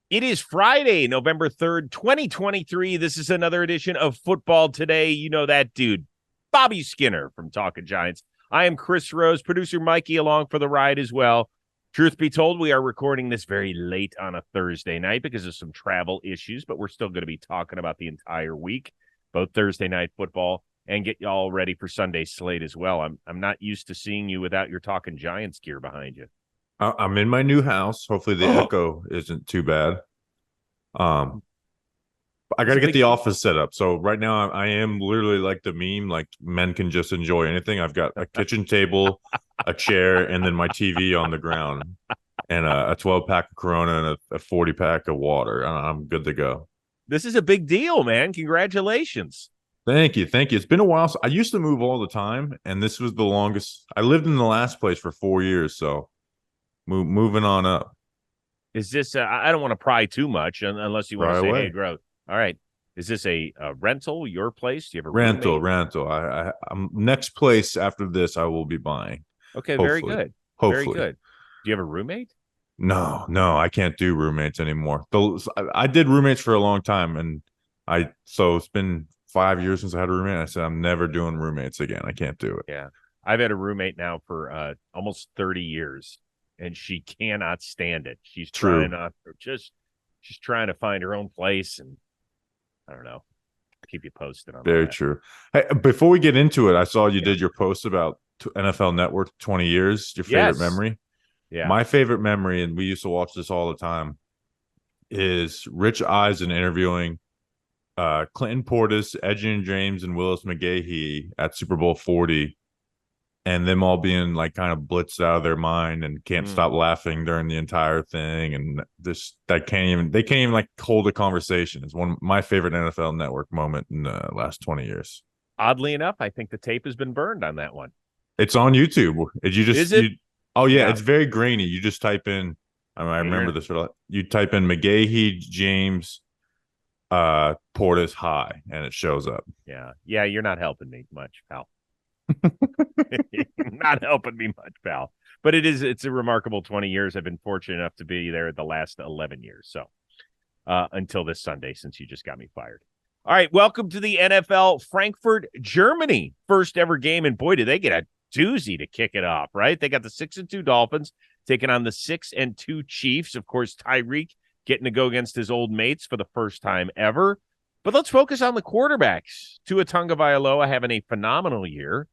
It is Friday, November 3rd, 2023. This is another edition of Football Today. You know that dude, Bobby Skinner from Talking Giants. I am Chris Rose, producer Mikey along for the ride as well. Truth be told, we are recording this very late on a Thursday night because of some travel issues, but we're still going to be talking about the entire week, both Thursday night football and get you all ready for Sunday's slate as well. I'm not used to seeing you without your Talking Giants gear behind you. I'm in my new house. Hopefully the echo isn't too bad. Um, I got It's to a get big the deal. office set up. So right now I am literally like the meme, like men can just enjoy anything. I've got a kitchen table, a chair, and then my TV on the ground, and a 12-pack of Corona and a 40-pack of water. I'm good to go. This is a big deal, man. Congratulations. Thank you. Thank you. It's been a while. I used to move all the time, and this was the longest. I lived in the last place for 4 years, so moving on up Is this, I don't want to pry too much unless you want to right say, hey, away. growth. All right. Is this a rental, your place? Do you have a Rental, roommate? rental. I'm next place after this. I will be buying. Okay, very Hopefully, good. Very hopefully. good. Do you have a roommate? No, no, I can't do roommates anymore. I did roommates for a long time, and so it's been 5 years since I had a roommate. I said I'm never doing roommates again. I can't do it. Yeah. I've had a roommate now for almost 30 years, and she cannot stand it. She's trying True, not she's trying to find her own place, and I don't know. Keep you posted on all very that. true. Hey, before we get into it, I saw you Yeah. did your post about NFL Network 20 years. Your favorite Yes. memory? Yeah. My favorite memory, and we used to watch this all the time, is Rich Eisen interviewing Clinton Portis, Edgerrin James, and Willis McGahee at Super Bowl 40, and them all being like kind of blitzed out of their mind and can't Mm. stop laughing during the entire thing. And this that they can't even like hold a conversation. It's one of my favorite NFL Network moment in the last 20 years. Oddly enough, I think the tape has been burned on that one. It's on YouTube. You Is just it? you oh yeah, Yeah. it's very grainy. You just type in I Yeah, remember this. You type in McGahee, James, Portis high, and it shows up. yeah, you're not helping me much, pal. Not helping me much, pal. But it's a remarkable 20 years. I've been fortunate enough to be there the last 11 years. So until this Sunday, since you just got me fired. All right, welcome to the NFL Frankfurt Germany first ever game. And boy, did they get a doozy to kick it off, right? They got the 6-2 Dolphins taking on the 6-2 Chiefs. Of course, Tyreek getting to go against his old mates for the first time ever. But let's focus on the quarterbacks. Tua Tagovailoa having a phenomenal year.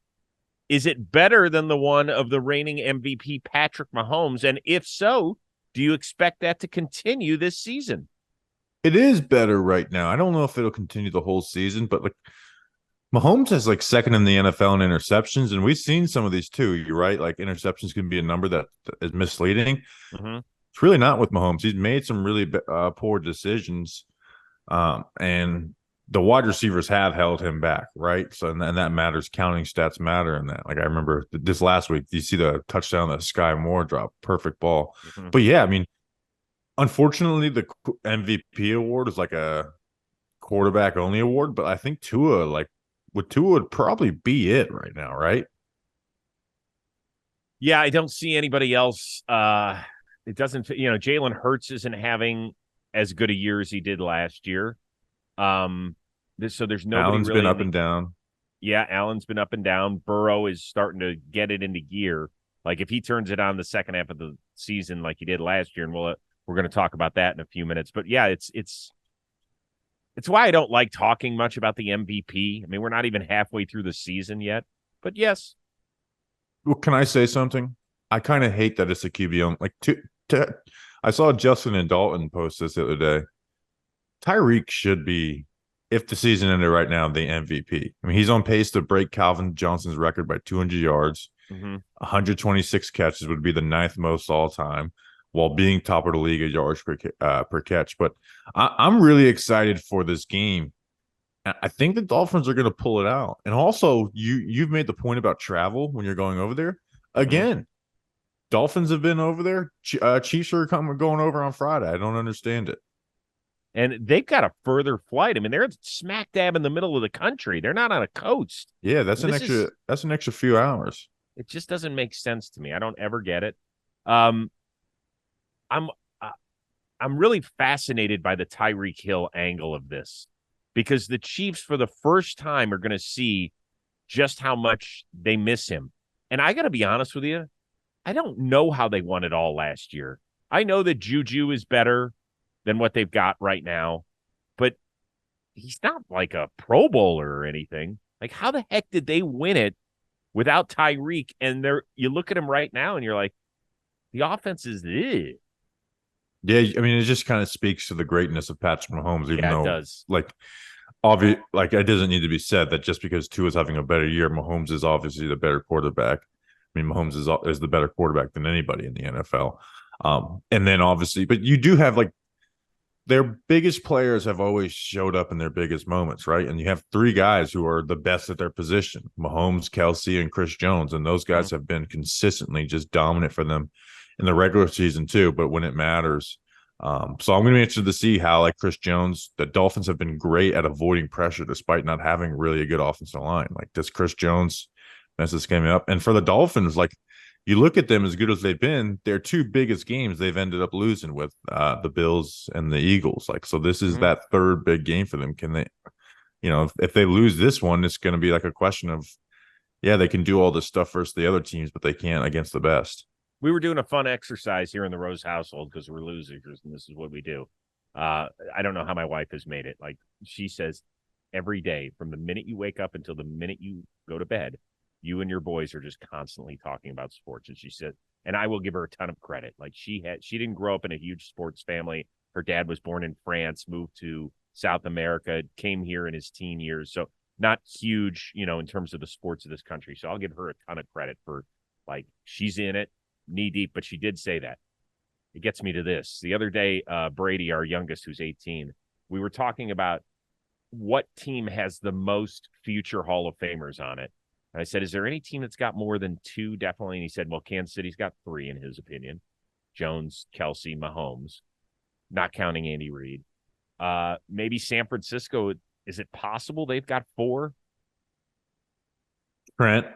Is it better than the one of the reigning MVP Patrick Mahomes? And if so, do you expect that to continue this season? It is better right now. I don't know if it'll continue the whole season, but like Mahomes is like second in the NFL in interceptions, and we've seen some of these too. You're right, like interceptions can be a number that is misleading. Mm-hmm. It's really not with Mahomes. He's made some really poor decisions, and the wide receivers have held him back, right? So and that matters. Counting stats matter in that. Like I remember this last week, you see the touchdown that Sky Moore dropped, perfect ball. Mm-hmm. But yeah, I mean, unfortunately, the MVP award is like a quarterback only award, but I think Tua would probably be it right now, right? Yeah, I don't see anybody else. It doesn't, Jalen Hurts isn't having as good a year as he did last year. So there's nobody Allen's been really in up the. and down. Yeah, Allen's been up and down. Burrow is starting to get it into gear. Like if he turns it on the second half of the season, like he did last year, and we're going to talk about that in a few minutes. But yeah, it's why I don't like talking much about the MVP. I mean, we're not even halfway through the season yet. But yes, Well, can I say something? I kind of hate that it's a QB on I saw Justin and Dalton post this the other day. Tyreek should be, if the season ended right now, the MVP. I mean, he's on pace to break Calvin Johnson's record by 200 yards. mm-hmm. 126 catches would be the ninth most all time, while being top of the league at yards per catch. But I'm really excited for this game. I think the Dolphins are going to pull it out. And also, you've made the point about travel when you're going over there. Mm-hmm. Again, Dolphins have been over there. Chiefs are going over on Friday. I don't understand it. And they've got a further flight. I mean, they're smack dab in the middle of the country. They're not on a coast. Yeah, And that's an extra few hours. it just doesn't make sense to me. I don't ever get it. Um, I'm I'm really fascinated by the Tyreek Hill angle of this because the Chiefs, for the first time, are going to see just how much they miss him. And I got to be honest with you, I don't know how they won it all last year. I know that Juju is better than what they've got right now, but he's not like a Pro Bowler or anything. Like, how the heck did they win it without Tyreek? And you look at him right now and you're like, the offense is ugh. Yeah, I mean, it just kind of speaks to the greatness of Patrick Mahomes, even Yeah, it though, does. like, obvious, like it doesn't need to be said that just because Tua is having a better year, Mahomes is obviously the better quarterback. I mean, Mahomes is the better quarterback than anybody in the NFL. And then obviously, but you do have like their biggest players have always showed up in their biggest moments, right? And you have three guys who are the best at their position: Mahomes, Kelsey, and Chris Jones, and those guys have been consistently just dominant for them in the regular season too. But when it matters, so I'm going to be interested to see how, like Chris Jones, the Dolphins have been great at avoiding pressure despite not having really a good offensive line. Like, does Chris Jones mess this game up? And for the Dolphins, like, you look at them, as good as they've been, their two biggest games they've ended up losing with the Bills and the Eagles. Like, so this is that third big game for them. Can they, if they lose this one, it's going to be like a question of, yeah, they can do all this stuff versus the other teams, but they can't against the best. We were doing a fun exercise here in the Rose household because we're losers, and this is what we do. I don't know how my wife has made it. Like, she says every day, from the minute you wake up until the minute you go to bed, you and your boys are just constantly talking about sports. And she said, and I will give her a ton of credit. Like, she didn't grow up in a huge sports family. Her dad was born in France, moved to South America, came here in his teen years. So not huge, in terms of the sports of this country. So I'll give her a ton of credit for, like, she's in it knee deep, but she did say that. It gets me to this. The other day, Brady, our youngest, who's 18, we were talking about what team has the most future Hall of Famers on it. And I said, is there any team that's got more than two? Definitely. And he said, well, Kansas City's got three in his opinion. Jones, Kelsey, Mahomes, not counting Andy Reid. Maybe San Francisco. Is it possible they've got four? Trent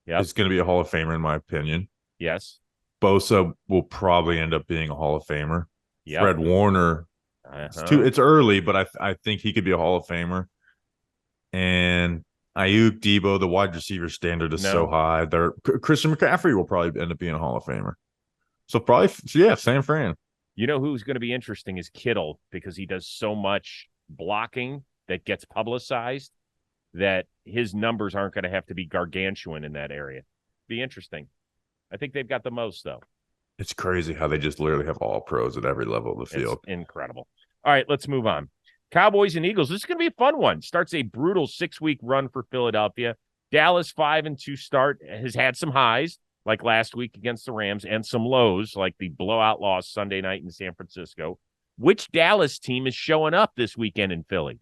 is going to be a Hall of Famer, in my opinion. Yes. Bosa will probably end up being a Hall of Famer. Yep. Fred Warner, it's early, but I think he could be a Hall of Famer. And Ayuk, Debo, the wide receiver standard is so high. Christian McCaffrey will probably end up being a Hall of Famer. So probably, San Fran. You know who's going to be interesting is Kittle, because he does so much blocking that gets publicized that his numbers aren't going to have to be gargantuan in that area. Be interesting. I think they've got the most, though. It's crazy how they just literally have all pros at every level of the field. It's incredible. All right, let's move on. Cowboys and Eagles. This is going to be a fun one. Starts a brutal 6-week run for Philadelphia. Dallas 5-2 start has had some highs, like last week against the Rams, and some lows, like the blowout loss Sunday night in San Francisco. Which Dallas team is showing up this weekend in Philly?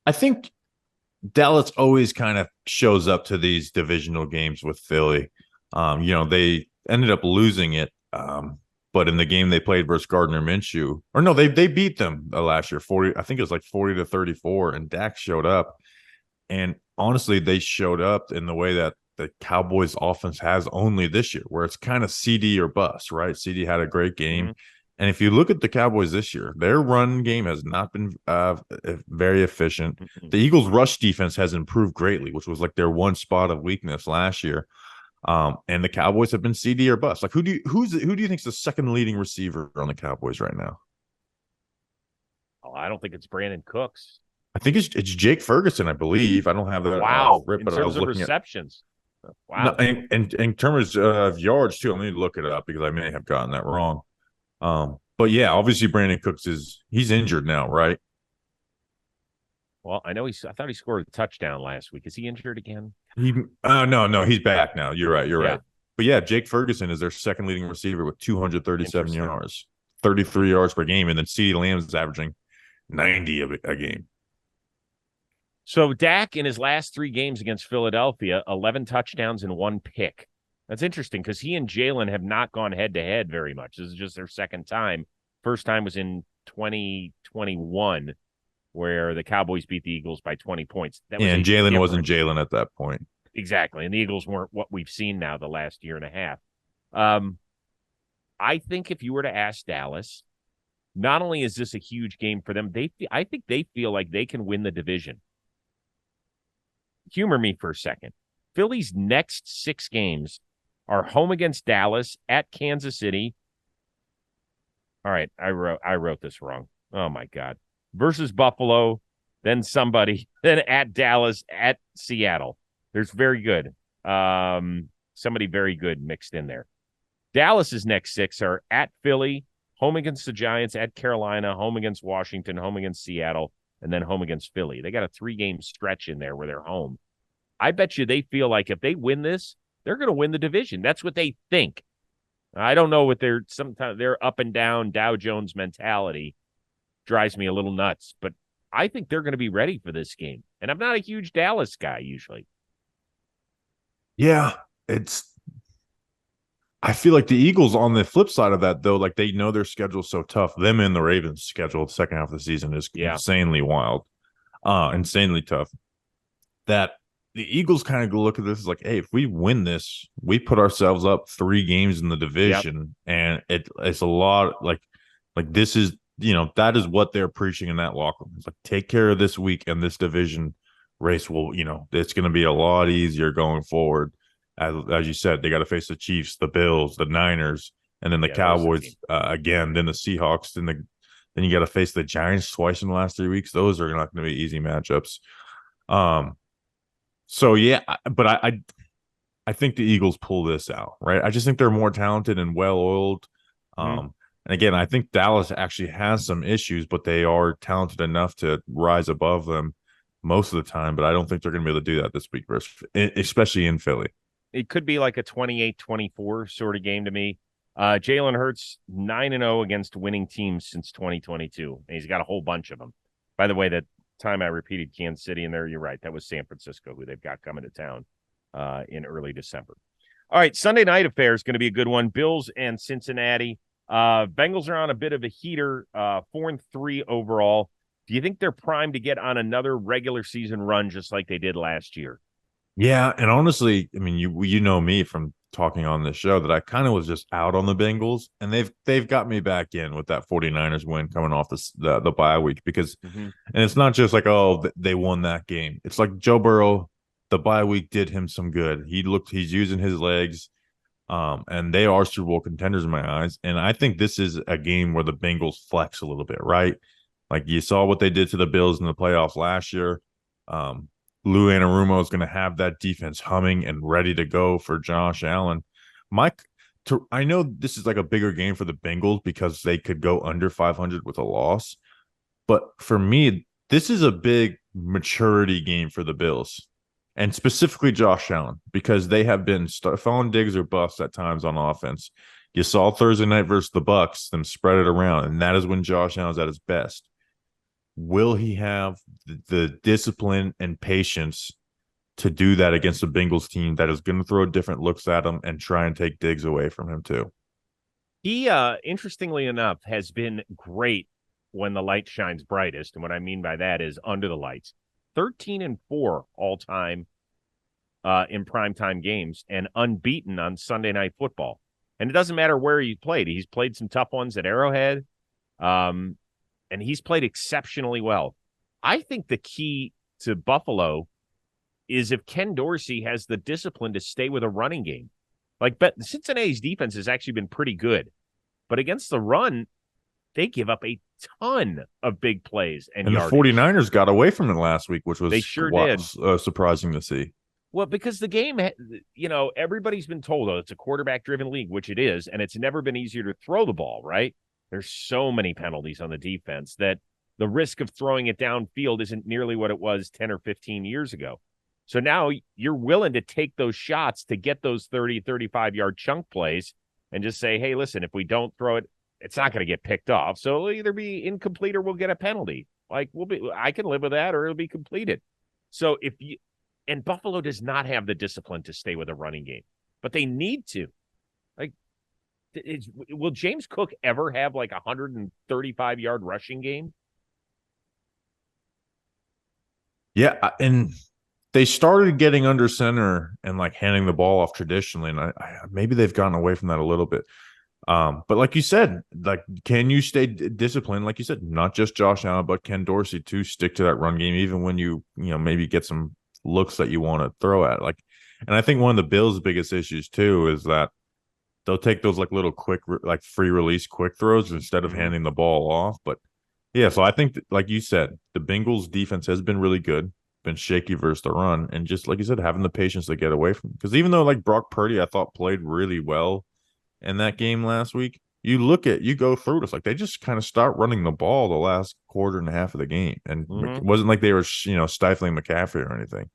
I think Dallas always kind of shows up to these divisional games with Philly. They ended up losing it, but in the game they played versus Gardner Minshew, or no, they beat them last year 40. I think it was like 40-34, and Dak showed up. And honestly, they showed up in the way that the Cowboys offense has only this year, where it's kind of CD or bust, right? CD had a great game. Mm-hmm. And if you look at the Cowboys this year, their run game has not been very efficient. Mm-hmm. The Eagles' rush defense has improved greatly, which was like their one spot of weakness last year. And the Cowboys have been CD or bust. Like, who do you think is the second leading receiver on the Cowboys right now? Oh, I don't think it's Brandon Cooks. I think it's Jake Ferguson, I believe. I don't have that. Wow. But in terms of receptions. Wow. No, and in terms of yards too, I need to look it up because I may have gotten that wrong. But yeah, obviously Brandon Cooks he's injured now, right? Well, I know I thought he scored a touchdown last week. Is he injured again? No, he's back now. You're right. But yeah, Jake Ferguson is their second leading receiver with 237 yards, 33 yards per game, and then CeeDee Lamb is averaging 90 a game. So Dak in his last 3 games against Philadelphia, 11 touchdowns and 1 pick. That's interesting because he and Jalen have not gone head-to-head very much. This is just their second time. First time was in 2021, where the Cowboys beat the Eagles by 20 points. And Jalen wasn't Jalen at that point. Exactly. And the Eagles weren't what we've seen now the last year and a half. I think if you were to ask Dallas, not only is this a huge game for them, I think they feel like they can win the division. Humor me for a second. Philly's next 6 games are home against Dallas, at Kansas City. All right, I wrote this wrong. Oh my God. Versus Buffalo, then somebody, then at Dallas, at Seattle. There's very good. Somebody very good mixed in there. Dallas's next 6 are at Philly, home against the Giants, at Carolina, home against Washington, home against Seattle, and then home against Philly. They got a 3-game stretch in there where they're home. I bet you they feel like if they win this, they're going to win the division. That's what they think. I don't know what sometimes their up and down Dow Jones mentality drives me a little nuts, but I think they're going to be ready for this game. And I'm not a huge Dallas guy usually. Yeah, I feel like the Eagles on the flip side of that, though, like they know their schedule's so tough. Them and the Ravens schedule the second half of the season is insanely wild, insanely tough. That the Eagles kind of look at this as like, hey, if we win this, we put ourselves up 3 games in the division, and it's a lot like this is, that is what they're preaching in that locker room. It's like, take care of this week, and this division race will, it's going to be a lot easier going forward. As you said, they got to face the Chiefs, the Bills, the Niners, and then the Cowboys again, then the Seahawks, then you got to face the Giants twice in the last 3 weeks. Those are not going to be easy matchups. So yeah, but I think the Eagles pull this out, right? I just think they're more talented and well-oiled. And again, I think Dallas actually has some issues, but they are talented enough to rise above them most of the time. But I don't think they're going to be able to do that this week, especially in Philly. It could be like a 28-24 sort of game to me. Jalen Hurts 9-0 against winning teams since 2022. And he's got a whole bunch of them. By the way, that time I repeated Kansas City in there, you're right. That was San Francisco, who they've got coming to town in early December. All right, Sunday night affair is going to be a good one. Bills and Cincinnati. Bengals are on a bit of a heater, 4-3 overall. Do you think they're primed to get on another regular season run just like they did last year? Yeah, and honestly, I mean, you know me from talking on this show that I kind of was just out on the Bengals, and they've got me back in with that 49ers win coming off the bye week because and it's not just like, oh, they won that game. It's like Joe Burrow, the bye week did him some good. He's using his legs, and they are Super Bowl contenders in my eyes. And I think this is a game where the Bengals flex a little bit, right? Like you saw what they did to the Bills in the playoffs last year. Lou Anarumo is going to have that defense humming and ready to go for Josh Allen. I know this is like a bigger game for the Bengals because they could go under 500 with a loss. But for me, this is a big maturity game for the Bills, and specifically Josh Allen, because they have been Stephon Diggs or bust at times on offense. You saw Thursday night versus the Bucs, them spread it around, and that is when Josh Allen's at his best. Will he have the discipline and patience to do that against a Bengals team that is going to throw different looks at him and try and take Diggs away from him too? He, interestingly enough, has been great when the light shines brightest. And what I mean by that is under the lights. 13-4 all-time in primetime games and unbeaten on Sunday Night Football. And it doesn't matter where he played. He's played some tough ones at Arrowhead. And he's played exceptionally well. I think the key to Buffalo is if Ken Dorsey has the discipline to stay with a running game. But Cincinnati's defense has actually been pretty good. But against the run, they give up a ton of big plays and yardage. The 49ers got away from it last week, which was they sure did. Surprising to see. Well, because the game, everybody's been told, it's a quarterback-driven league, which it is, and it's never been easier to throw the ball, right? There's so many penalties on the defense that the risk of throwing it downfield isn't nearly what it was 10 or 15 years ago. So now you're willing to take those shots to get those 30, 35-yard chunk plays and just say, hey, listen, if we don't throw it, it's not going to get picked off. So it'll either be incomplete or we'll get a penalty. I can live with that or it'll be completed. So and Buffalo does not have the discipline to stay with a running game, but they need to. Will James Cook ever have like a 135-yard rushing game? Yeah, and they started getting under center and like handing the ball off traditionally, and I maybe they've gotten away from that a little bit. But like you said, like, can you stay disciplined? Like you said, not just Josh Allen, but Ken Dorsey to stick to that run game, even when maybe get some looks that you want to throw at. Like, and I think one of the Bills' biggest issues too is that they'll take those like little quick, like free release quick throws instead of Mm-hmm. handing the ball off. But yeah, so I think, like you said, the Bengals' defense has been really good, been shaky versus the run, and just like you said, having the patience to get away from. Because even though like Brock Purdy, I thought played really well in that game last week. You go through it, it's like they just kind of start running the ball the last quarter and a half of the game, and it Mm-hmm. wasn't like they were stifling McCaffrey or anything.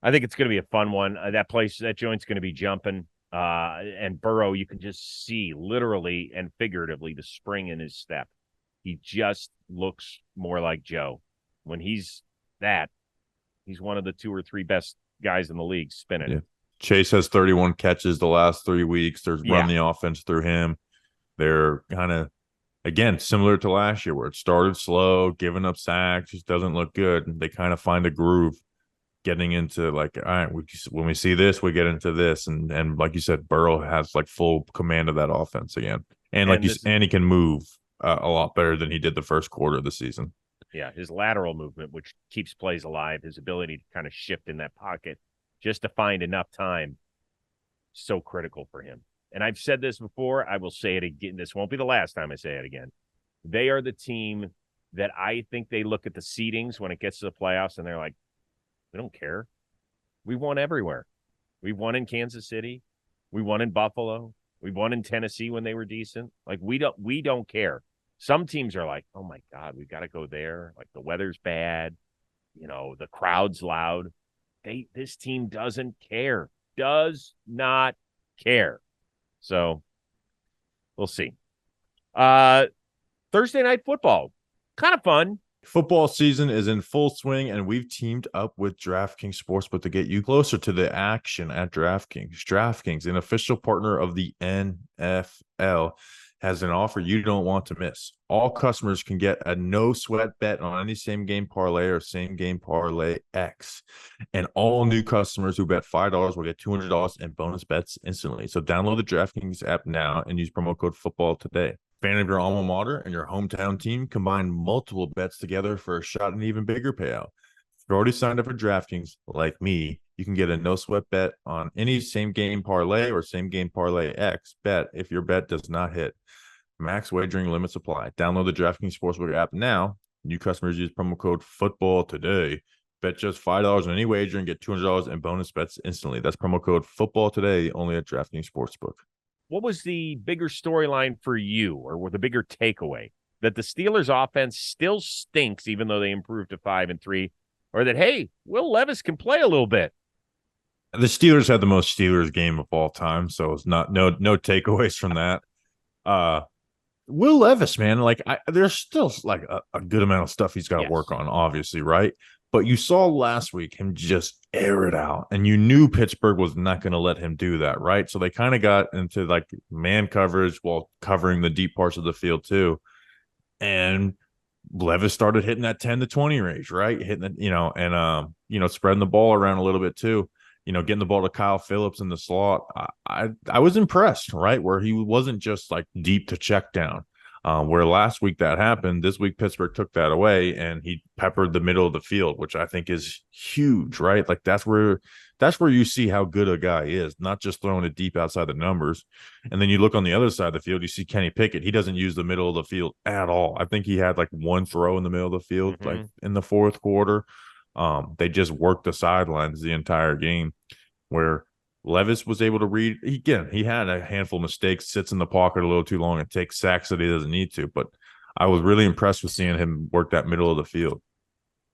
I think it's going to be a fun one. That joint's going to be jumping. And Burrow, you can just see literally and figuratively the spring in his step. He just looks more like Joe. When he's one of the 2 or 3 best guys in the league spinning. Yeah, Chase has 31 catches the last 3 weeks. They're Yeah. run the offense through him. They're kind of, again, similar to last year where it started slow, giving up sacks, just doesn't look good. They kind of find a groove getting into like, all right, when we see this, we get into this, and like you said, Burrow has like full command of that offense again, and And this and he can move a lot better than he did the first quarter of the season. Yeah, his lateral movement, which keeps plays alive, his ability to kind of shift in that pocket just to find enough time, so critical for him. And I've said this before, I will say it again. This won't be the last time I say it again. They are the team that I think they look at the seedings when it gets to the playoffs and they're like, we don't care. We won everywhere. We won in Kansas City. We won in Buffalo. We won in Tennessee when they were decent. Like we don't care. Some teams are like, oh my God, we got to go there. Like the weather's bad. The crowd's loud. This team doesn't care. Does not care. So we'll see. Uh Thursday night football. Kind of fun. Football season is in full swing, and we've teamed up with DraftKings Sportsbook to get you closer to the action at DraftKings. DraftKings, an official partner of the NFL, has an offer you don't want to miss. All customers can get a no sweat bet on any same game parlay or same game parlay X. And all new customers who bet $5 will get $200 in bonus bets instantly. So download the DraftKings app now and use promo code football today. Fan of your alma mater and your hometown team, combine multiple bets together for a shot at an even bigger payout. If you've already signed up for DraftKings, like me, you can get a no sweat bet on any same game parlay or same game parlay X bet if your bet does not hit. Max wagering limits apply. Download the DraftKings Sportsbook app now. New customers use promo code football today. Bet just $5 on any wager and get $200 in bonus bets instantly. That's promo code football today only at DraftKings Sportsbook. What was the bigger storyline for you, or the bigger takeaway? That the Steelers offense still stinks, even though they improved to 5-3, or that, hey, Will Levis can play a little bit? The Steelers had the most Steelers game of all time, so it's not no takeaways from that. Will Levis, man, like there's still like a good amount of stuff he's got to work on, obviously, right? But you saw last week him just air it out, and you knew Pittsburgh was not going to let him do that, right? So they kind of got into like man coverage while covering the deep parts of the field too, and Levis started hitting that 10 to 20 range, right? Hitting it, and spreading the ball around a little bit too. Getting the ball to Kyle Phillips in the slot. I was impressed, right? Where he wasn't just like deep to check down. Where last week that happened, this week Pittsburgh took that away and he peppered the middle of the field, which I think is huge, right? Like that's where you see how good a guy is, not just throwing it deep outside the numbers. And then you look on the other side of the field, you see Kenny Pickett. He doesn't use the middle of the field at all. I think he had like one throw in the middle of the field, like in the fourth quarter. They just worked the sidelines the entire game, where Levis was able to read. He had a handful of mistakes, sits in the pocket a little too long, and takes sacks that he doesn't need to. But I was really impressed with seeing him work that middle of the field.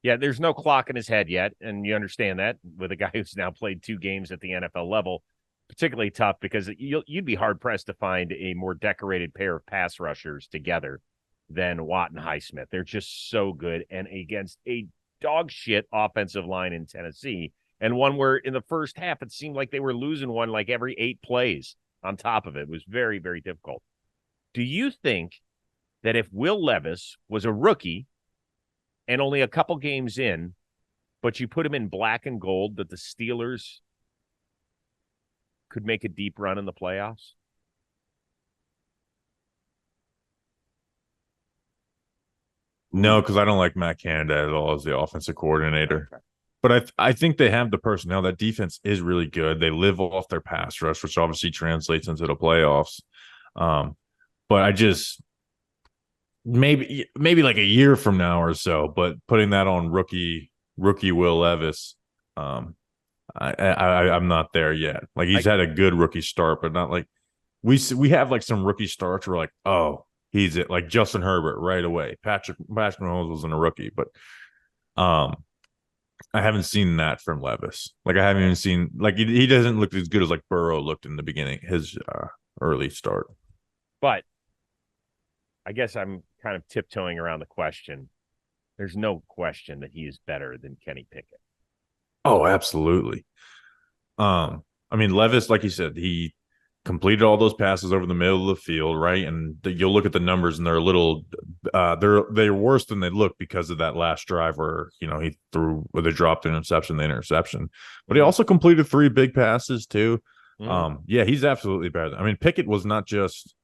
Yeah, there's no clock in his head yet, and you understand that with a guy who's now played 2 games at the NFL level. Particularly tough because you'd be hard-pressed to find a more decorated pair of pass rushers together than Watt and Highsmith. They're just so good, and against a dog shit offensive line in Tennessee, and one where in the first half it seemed like they were losing one like every 8 plays on top of it. It was very, very difficult. Do you think that if Will Levis was a rookie and only a couple games in, but you put him in black and gold, that the Steelers could make a deep run in the playoffs? No, because I don't like Matt Canada at all as the offensive coordinator. Okay. But I think they have the personnel. That defense is really good. They live off their pass rush, which obviously translates into the playoffs. But I just maybe like a year from now or so, but putting that on rookie Will Levis, I'm not there yet. Like he's had a good rookie start, but not like we have like some rookie starts where like, oh, he's it, like Justin Herbert right away. Patrick Mahomes wasn't a rookie, but I haven't seen that from Levis. Like I haven't even seen like he doesn't look as good as like Burrow looked in the beginning, his early start. But I guess I'm kind of tiptoeing around the question. There's no question that he is better than Kenny Pickett. Oh, absolutely. I mean, Levis, like you said, he completed all those passes over the middle of the field, right? And you'll look at the numbers, and they're a little, they're worse than they look because of that last drive where he threw with a dropped interception, the interception. But he also completed 3 big passes too. Yeah, he's absolutely better. I mean, Pickett was not just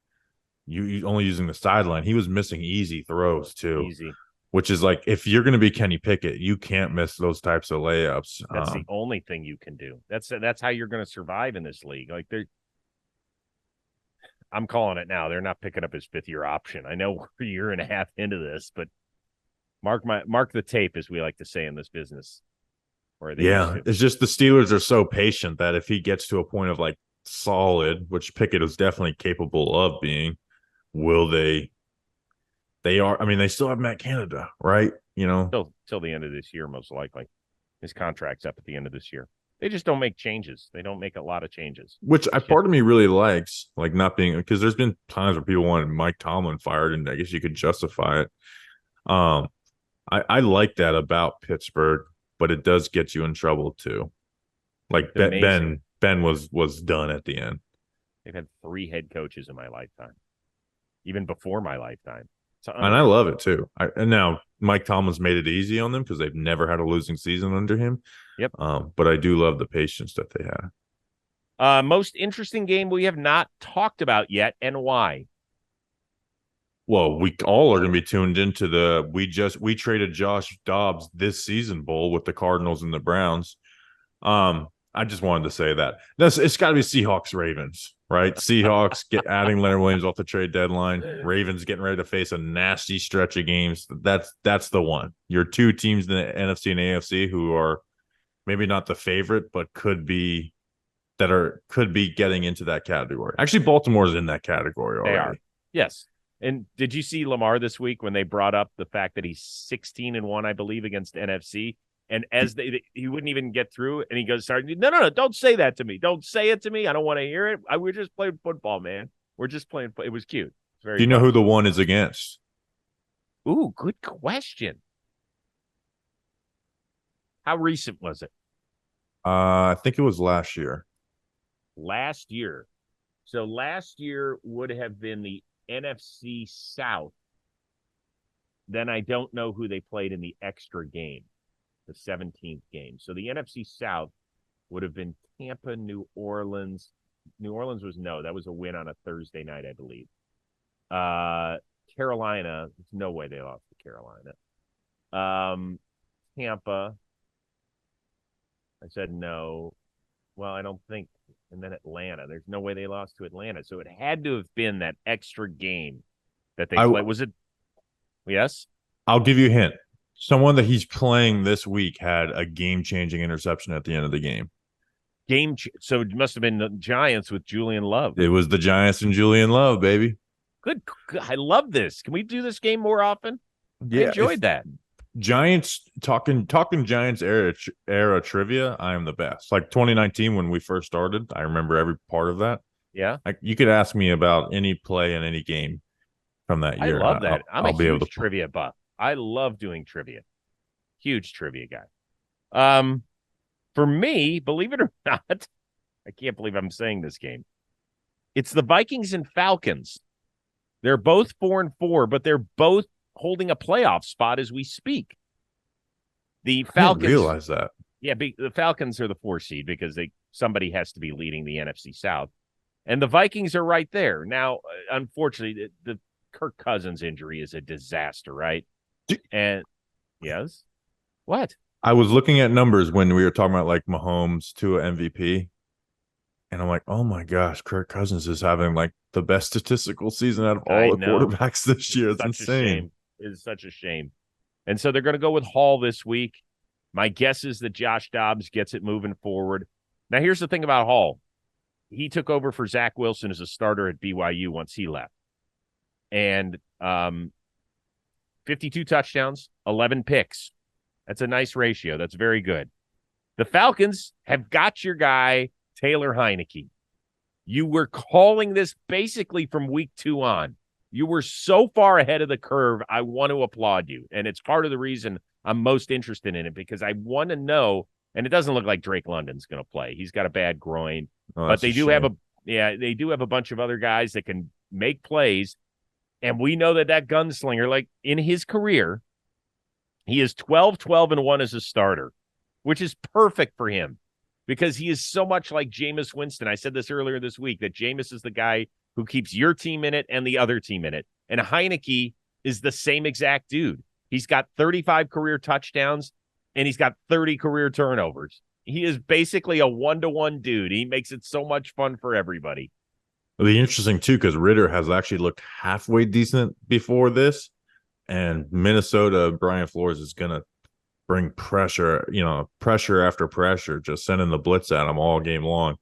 you only using the sideline; he was missing easy throws too. Easy. Which is like, if you're going to be Kenny Pickett, you can't miss those types of layups. That's the only thing you can do. That's how you're going to survive in this league. Like I'm calling it now. They're not picking up his 5th-year option. I know we're a year and a half into this, but mark the tape, as we like to say in this business. It's just the Steelers are so patient that if he gets to a point of like solid, which Pickett is definitely capable of being, will they? They are. I mean, they still have Matt Canada, right? Till the end of this year, most likely. His contract's up at the end of this year. They just don't make changes. They don't make a lot of changes. Which part of me really likes, like not being, because there's been times where people wanted Mike Tomlin fired, and I guess you could justify it. I like that about Pittsburgh, but it does get you in trouble too. Like Ben was done at the end. They've had 3 head coaches in my lifetime, even before my lifetime. And I love it too. And now Mike Tomlin's made it easy on them because they've never had a losing season under him. Yep. But I do love the patience that they have. Most interesting game we have not talked about yet, and why? Well, we all are going to be tuned into the we traded Josh Dobbs this season bowl with the Cardinals and the Browns. I just wanted to say that. It's got to be Seahawks Ravens, right? Seahawks adding Leonard Williams off the trade deadline. Ravens getting ready to face a nasty stretch of games. That's the one. Your 2 teams in the NFC and AFC who are maybe not the favorite, but could be getting into that category. Actually, Baltimore's in that category already. They are. Yes. And did you see Lamar this week when they brought up the fact that he's 16-1, I believe, against NFC? And as he wouldn't even get through, and he goes, no, don't say that to me. Don't say it to me. I don't want to hear it. We're just playing football, man. We're just playing. It was cute. Do you know who the one is against? Ooh, good question. How recent was it? I think it was last year. Last year. So last year would have been the NFC South. Then I don't know who they played in the extra game. The 17th game. So the NFC South would have been Tampa, New Orleans. New Orleans that was a win on a Thursday night, I believe. Carolina, there's no way they lost to Carolina. Tampa, I said no. Well, I don't think. And then Atlanta, there's no way they lost to Atlanta. So it had to have been that extra game that they played. Was it? Yes? I'll give you a hint. Someone that he's playing this week had a game-changing interception at the end of the game. So it must have been the Giants with Julian Love. It was the Giants and Julian Love, baby. Good. I love this. Can we do this game more often? Yeah, I enjoyed that. Giants talking Giants era trivia. I am the best. Like 2019 when we first started, I remember every part of that. Yeah, you could ask me about any play in any game from that year. I love that. I'm a huge trivia buff. I love doing trivia. Huge trivia guy. For me, believe it or not, I can't believe I'm saying this game. It's the Vikings and Falcons. They're both 4-4, but they're both holding a playoff spot as we speak. The Falcons, I didn't realize that. Yeah, the Falcons are the 4 seed because somebody has to be leading the NFC South, and the Vikings are right there now. Unfortunately, the Kirk Cousins injury is a disaster, right? And yes, what? I was looking at numbers when we were talking about like Mahomes to MVP, and I'm like, oh my gosh, Kirk Cousins is having like the best statistical season out of I all the know. quarterbacks this It's year. It's such a insane. shame. It's such a shame. And so they're going to go with Hall this week. My guess is that Josh Dobbs gets it moving forward. Now, here's the thing about Hall. He took over for Zach Wilson as a starter at BYU once he left. And 52 touchdowns, 11 picks. That's a nice ratio. That's very good. The Falcons have got your guy, Taylor Heineke. You were calling this basically from week 2 on. You were so far ahead of the curve. I want to applaud you. And it's part of the reason I'm most interested in it, because I want to know, and it doesn't look like Drake London's going to play. He's got a bad groin, Oh, but that's they a do have shame. they do have a bunch of other guys that can make plays. And we know that gunslinger, like in his career, he is 12-12-1 as a starter, which is perfect for him because he is so much like Jameis Winston. I said this earlier this week, that Jameis is the guy who keeps your team in it and the other team in it. And Heineke is the same exact dude. He's got 35 career touchdowns and he's got 30 career turnovers. He is basically a one-to-one dude. He makes it so much fun for everybody. It'll be interesting too, because Ritter has actually looked halfway decent before this, and Minnesota, Brian Flores is gonna bring pressure, pressure after pressure, just sending the blitz at him all game long.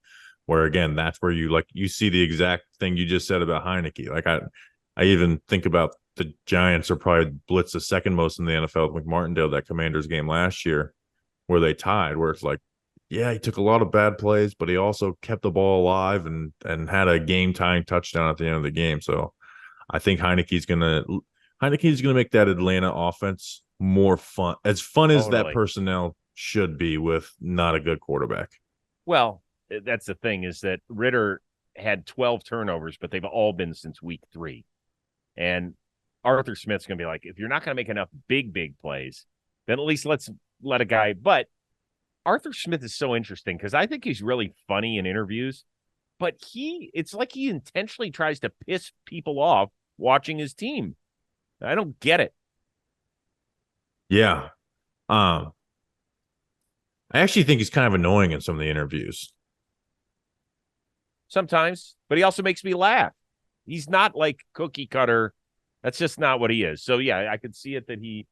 Where again, that's where you see the exact thing you just said about Heineke. Like I even think about the Giants are probably blitz the second most in the NFL with McMartindale, that Commanders game last year, where they tied, where it's like, yeah, he took a lot of bad plays, but he also kept the ball alive and had a game tying touchdown at the end of the game. So I think Heineke's gonna make that Atlanta offense more fun, as fun as that Totally. personnel should be with not a good quarterback. Well, that's the thing, is that Ritter had 12 turnovers, but they've all been since week 3. And Arthur Smith's going to be like, if you're not going to make enough big plays, then at least let's let a guy. But Arthur Smith is so interesting because I think he's really funny in interviews, but it's like he intentionally tries to piss people off watching his team. I don't get it. Yeah. I actually think he's kind of annoying in some of the interviews. Sometimes, but he also makes me laugh. He's not like cookie cutter. That's just not what he is. So yeah, I could see it that he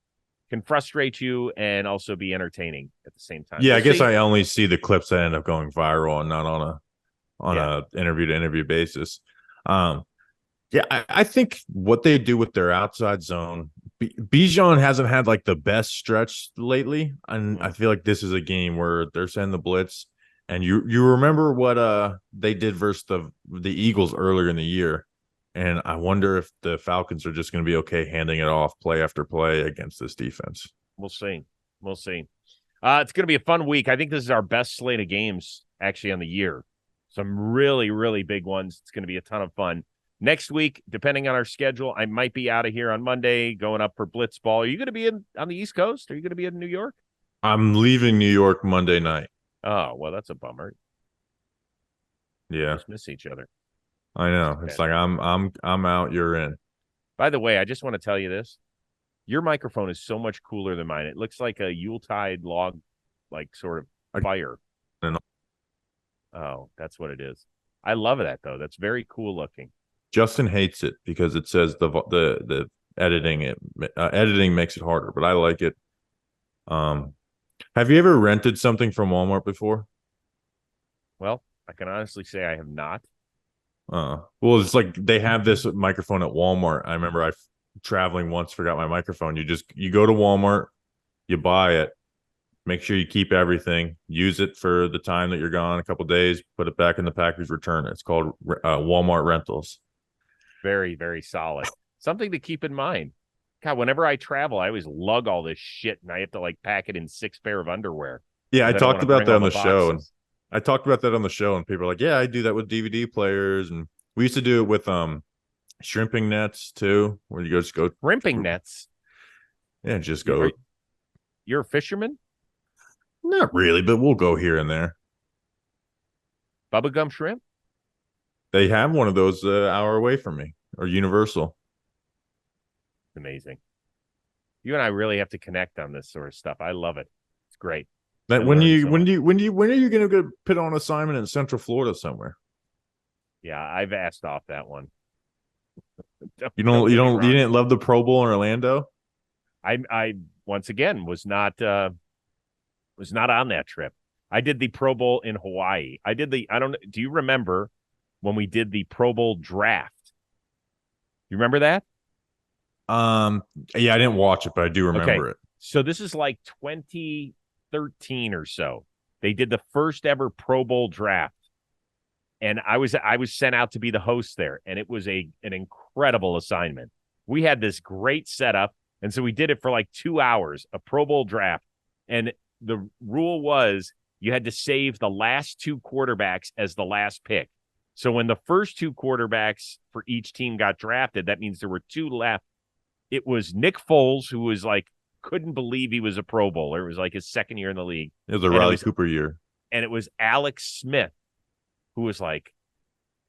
can frustrate you and also be entertaining at the same time. Yeah, We'll I guess see. I only see the clips that end up going viral and not on Yeah. a interview to interview basis. Um, yeah, I think what they do with their outside zone, Bijan hasn't had like the best stretch lately, and I feel like this is a game where they're sending the blitz, and you remember what they did versus the Eagles earlier in the year, and I wonder if the Falcons are just going to be okay handing it off play after play against this defense. We'll see. We'll see. It's going to be a fun week. I think this is our best slate of games actually on the year. Some really, really big ones. It's going to be a ton of fun. Next week, depending on our schedule, I might be out of here on Monday going up for Blitzball. Are you going to be on the East Coast? Are you going to be in New York? I'm leaving New York Monday night. Oh, well, that's a bummer. Yeah, Just miss each other. I know. It's like I'm out, you're in. By the way, I just want to tell you this. Your microphone is so much cooler than mine. It looks like a Yuletide log, like sort of fire. Oh, that's what it is. I love that though. That's very cool looking. Justin hates it because it says the editing makes it harder, but I like it. Have you ever rented something from Walmart before? Well, I can honestly say I have not. Well, it's like they have this microphone at Walmart. I remember traveling once, forgot my microphone. You go to Walmart, you buy it, make sure you keep everything, use it for the time that you're gone, a couple days, put it back in the package, return it. It's called Walmart Rentals. Very, very solid. Something to keep in mind. God, whenever I travel, I always lug all this shit and I have to like pack it in 6 pair of underwear. Yeah, I I don't want talked to about bring that all on the the show, and boxes. I talked about that on the show, and people are like, "Yeah, I do that with DVD players," and we used to do it with shrimping nets too, where you just go, Rimping nets. yeah, just Are, go. you're a fisherman? Not really, but we'll go here and there. Bubba gum shrimp? They have one of those hour away from me, or Universal. Amazing. You and I really have to connect on this sort of stuff. I love it. It's great. That when are you going to go put on assignment in Central Florida somewhere? Yeah, I've asked off that one. You didn't love the Pro Bowl in Orlando? I once again was not on that trip. I did the Pro Bowl in Hawaii. Do you remember when we did the Pro Bowl draft? You remember that? Yeah, I didn't watch it, but I do remember it. So this is like 2013 or so. They did the first ever Pro Bowl draft. And I was sent out to be the host there, and it was an incredible assignment. We had this great setup, and so we did it for like 2 hours, a Pro Bowl draft. And the rule was you had to save the last two quarterbacks as the last pick. So when the first two quarterbacks for each team got drafted, that means there were two left. It was Nick Foles, who was like, couldn't believe he was a Pro Bowler. It was like his second year in the league. It was a Riley Cooper year. And it was Alex Smith, who was like,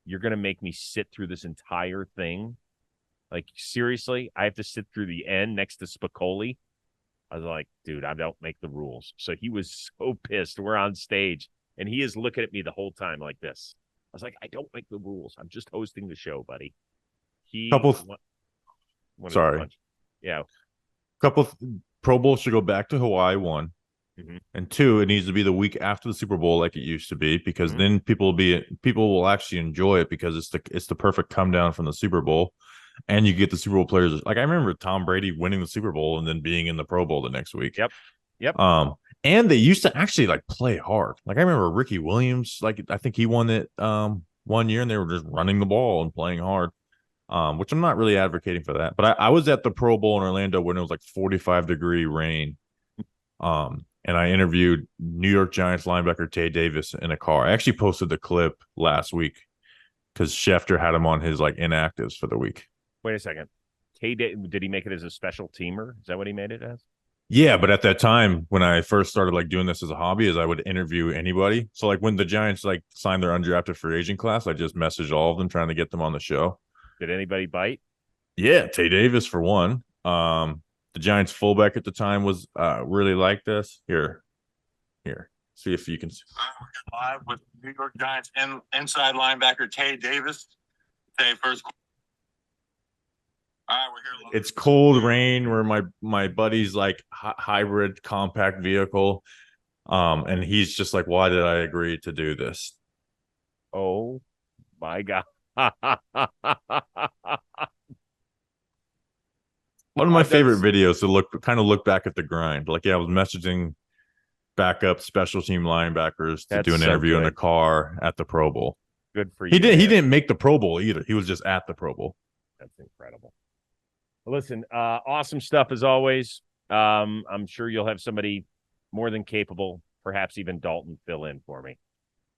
you're going to make me sit through this entire thing? Like, seriously? I have to sit through the end next to Spicoli? I was like, dude, I don't make the rules. So he was so pissed. We're on stage, and he is looking at me the whole time like this. I was like, I don't make the rules. I'm just hosting the show, buddy. Sorry. Yeah. Pro Bowls should go back to Hawaii, one. Mm-hmm. And two, it needs to be the week after the Super Bowl like it used to be, because then people will actually enjoy it, because it's the perfect come down from the Super Bowl, and you get the Super Bowl players. Like I remember Tom Brady winning the Super Bowl and then being in the Pro Bowl the next week. Yep. And they used to actually like play hard. Like I remember Ricky Williams, like I think he won it 1 year, and they were just running the ball and playing hard. Which I'm not really advocating for that. But I was at the Pro Bowl in Orlando when it was like 45-degree rain. And I interviewed New York Giants linebacker Tay Davis in a car. I actually posted the clip last week because Schefter had him on his like inactives for the week. Wait a second. Did he make it as a special teamer? Is that what he made it as? Yeah, but at that time, when I first started like doing this as a hobby, is I would interview anybody. So like when the Giants like signed their undrafted free agent class, I just messaged all of them trying to get them on the show. Did anybody bite? Yeah, Tay Davis for one. The Giants fullback at the time was really like this. Here. See if you can see. We're live with New York Giants inside linebacker Tay Davis. Tay, first. All right, we're here. It's cold rain. Where my buddy's like hybrid compact vehicle, and he's just like, "Why did I agree to do this?" Oh my God. One of my favorite videos to look back at the grind. Like, yeah, I was messaging backup special team linebackers to do an interview in a car at the Pro Bowl. Good for you. He didn't make the Pro Bowl either. He was just at the Pro Bowl. That's incredible. Well, listen, awesome stuff as always. I'm sure you'll have somebody more than capable, perhaps even Dalton, fill in for me.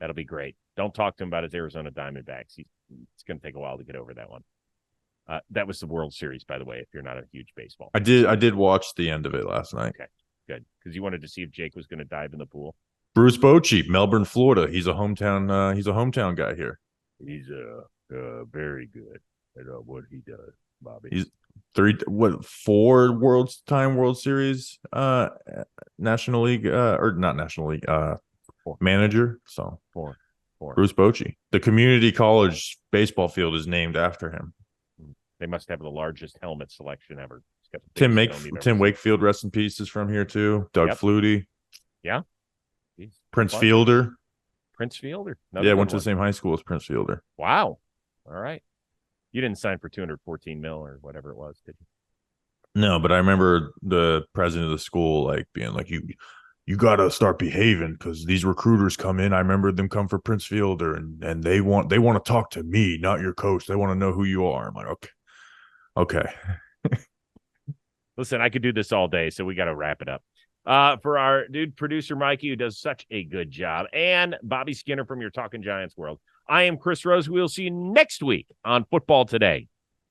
That'll be great. Don't talk to him about his Arizona Diamondbacks. It's going to take a while to get over that one. That was the World Series, by the way, if you're not a huge baseball fan. I did watch the end of it last night. Okay, good. Because you wanted to see if Jake was going to dive in the pool. Bruce Bochy, Melbourne, Florida. He's a hometown guy here. He's very good at what he does, Bobby. He's 4 World Series National League or not National League manager. So four. Bruce Bochy. The community college baseball field is named after him. They must have the largest helmet selection ever. Tim Wakefield, rest in peace, is from here too. Doug Flutie. Yeah. Prince Fielder. Yeah, went to the same high school as Prince Fielder. Wow. All right. You didn't sign for $214 million or whatever it was, did you? No, but I remember the president of the school like being like, you got to start behaving because these recruiters come in. I remember them come for Prince Fielder and they want to talk to me, not your coach. They want to know who you are. I'm like, okay. Listen, I could do this all day, so we got to wrap it up. For our dude producer Mikey, who does such a good job, and Bobby Skinner from your Talking Giants world, I am Chris Rose. We'll see you next week on Football Today.